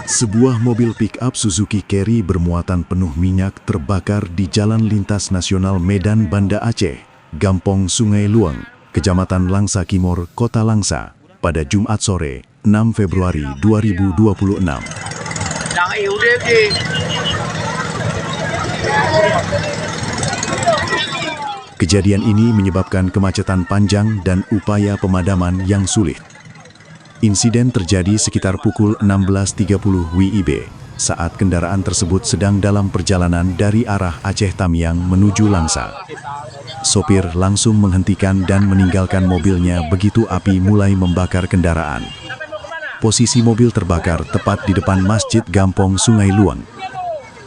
Sebuah mobil pick-up Suzuki Carry bermuatan penuh minyak terbakar di Jalan Lintas Nasional Medan Banda Aceh, Gampong Sungai Luang, Kecamatan Langsa Kimor, Kota Langsa, pada Jumat sore, 6 Februari 2026. Kejadian ini menyebabkan kemacetan panjang dan upaya pemadaman yang sulit. Insiden terjadi sekitar pukul 16.30 WIB saat kendaraan tersebut sedang dalam perjalanan dari arah Aceh Tamiang menuju Langsa. Sopir langsung menghentikan dan meninggalkan mobilnya begitu api mulai membakar kendaraan. Posisi mobil terbakar tepat di depan Masjid Gampong Sungai Luang.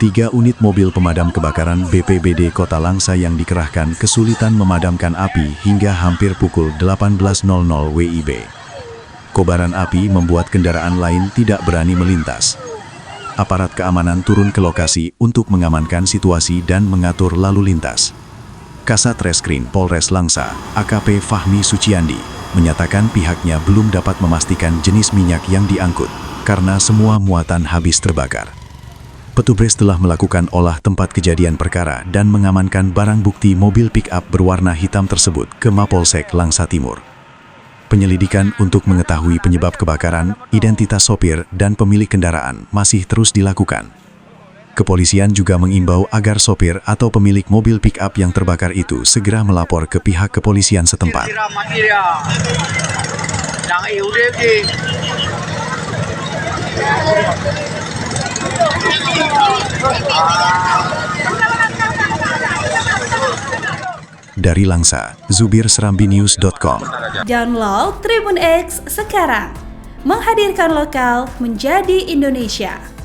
3 unit mobil pemadam kebakaran BPBD Kota Langsa yang dikerahkan kesulitan memadamkan api hingga hampir pukul 18.00 WIB. Kobaran api membuat kendaraan lain tidak berani melintas. Aparat keamanan turun ke lokasi untuk mengamankan situasi dan mengatur lalu lintas. Kasat Reskrim Polres Langsa, AKP Fahmi Suciandi, menyatakan pihaknya belum dapat memastikan jenis minyak yang diangkut karena semua muatan habis terbakar. Petugas telah melakukan olah tempat kejadian perkara dan mengamankan barang bukti mobil pick-up berwarna hitam tersebut ke Mapolsek Langsa Timur. Penyelidikan untuk mengetahui penyebab kebakaran, identitas sopir, dan pemilik kendaraan masih terus dilakukan. Kepolisian juga mengimbau agar sopir atau pemilik mobil pick-up yang terbakar itu segera melapor ke pihak kepolisian setempat. Dari Langsa, Zubir Serambi News.com. Download Tribun X sekarang, menghadirkan lokal menjadi Indonesia.